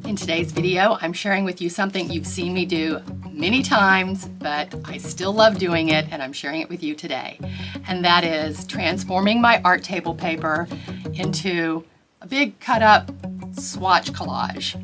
In today's video, I'm sharing with you something you've seen me do many times, but I still love doing it, and I'm sharing it with you today. And that is transforming my art table paper into a big cut-up swatch collage.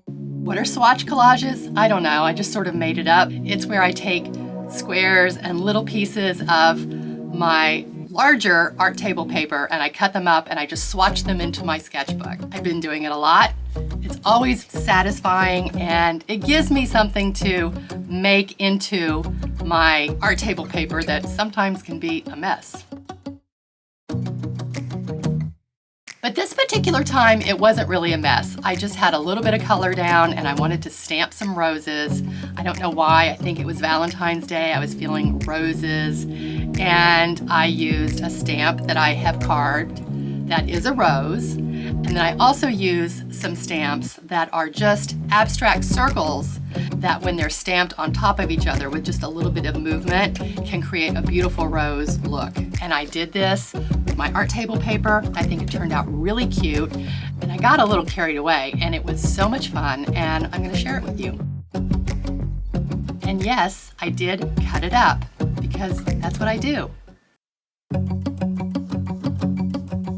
What are swatch collages? I don't know, I just sort of made it up. It's where I take squares and little pieces of my larger art table paper and I cut them up and I just swatch them into my sketchbook. I've been doing it a lot. It's always satisfying and it gives me something to make into my art table paper that sometimes can be a mess. But this particular time, it wasn't really a mess. I just had a little bit of color down and I wanted to stamp some roses. I don't know why, I think it was Valentine's Day. I was feeling roses and I used a stamp that I have carved that is a rose. And then I also use some stamps that are just abstract circles that when they're stamped on top of each other with just a little bit of movement can create a beautiful rose look. And I did this with my art table paper. I think it turned out really cute and I got a little carried away and it was so much fun and I'm gonna share it with you. And yes, I did cut it up because that's what I do.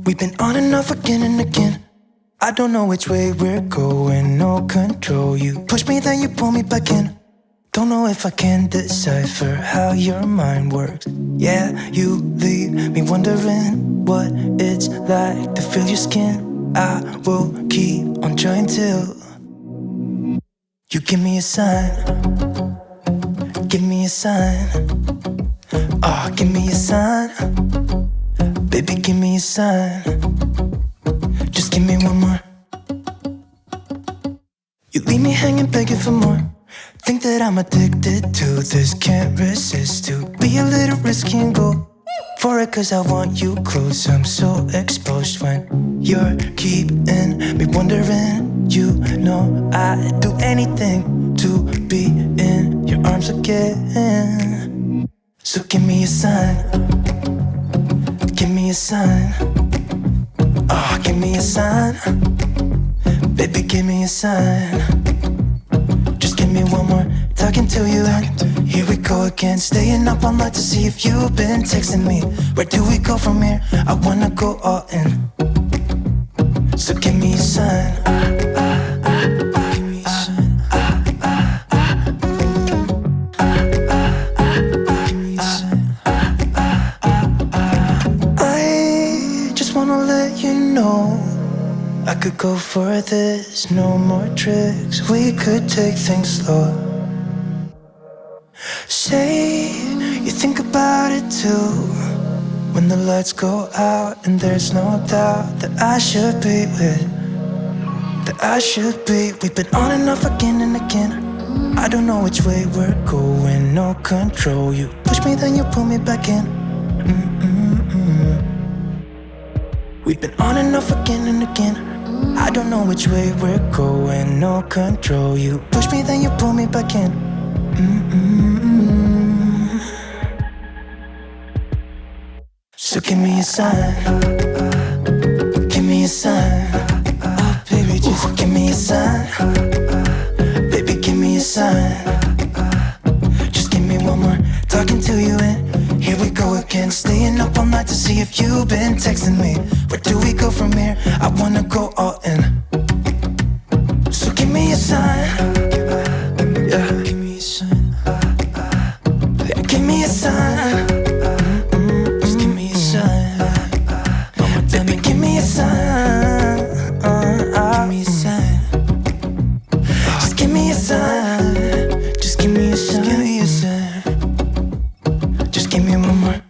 We've been on and off again and again. I don't know which way we're going, no control. You push me, then you pull me back in. Don't know if I can decipher how your mind works. Yeah, you leave me wondering what it's like to feel your skin. I will keep on trying till you give me a sign. Give me a sign. Oh, give me a sign. Baby, give me a sign. Just give me one more. You leave me hanging, begging for more. Think that I'm addicted to this, can't resist to be a little risky and go for it, cause I want you close. I'm so exposed when you're keeping me wondering. You know I'd do anything to be in your arms again. So give me a sign. Give me a sign. Oh, give me a sign. Baby, give me a sign. Just give me one more talking to you and here we go again. Staying up all night to see if you've been texting me. Where do we go from here? I wanna go all in. So give me a sign. Give me a sign. I could go for this, no more tricks. We could take things slow. Say you think about it too. When the lights go out and there's no doubt that I should be with, that I should be. We've been on and off again and again. I don't know which way we're going, no control. You push me, then you pull me back in. We've been on and off again and again. I don't know which way we're going, no control. You push me, then you pull me back in. So give me a sign. Give me a sign. Oh baby, just give me a sign. Baby, give me a sign. Just give me one more talking to you and here we go again. Staying up all night to see if you've been texting me. Where do we go from here? I wanna go all in. So give me a sign. Yeah, give me a sign. Yeah, give me a sign. Just give me a sign. Baby, give me a sign. Give me a sign. Just give me a sign. Just give me a sign. Give me a sign. Just give me one more.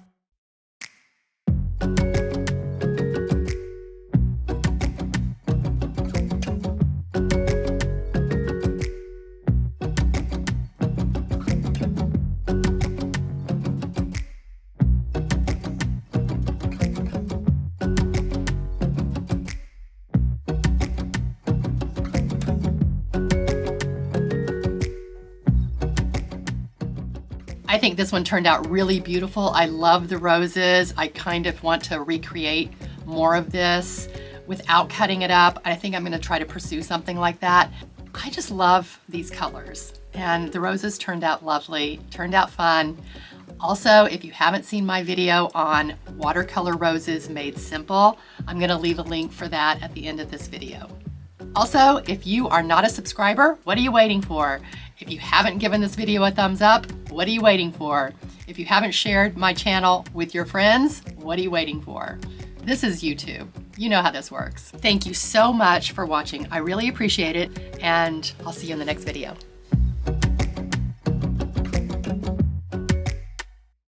I think this one turned out really beautiful. I love the roses. I kind of want to recreate more of this without cutting it up. I think I'm gonna try to pursue something like that. I just love these colors, and the roses turned out lovely, turned out fun. Also, if you haven't seen my video on watercolor roses made simple, I'm gonna leave a link for that at the end of this video. Also, if you are not a subscriber, what are you waiting for? If you haven't given this video a thumbs up, what are you waiting for? If you haven't shared my channel with your friends, what are you waiting for? This is YouTube. You know how this works. Thank you so much for watching. I really appreciate it, and I'll see you in the next video.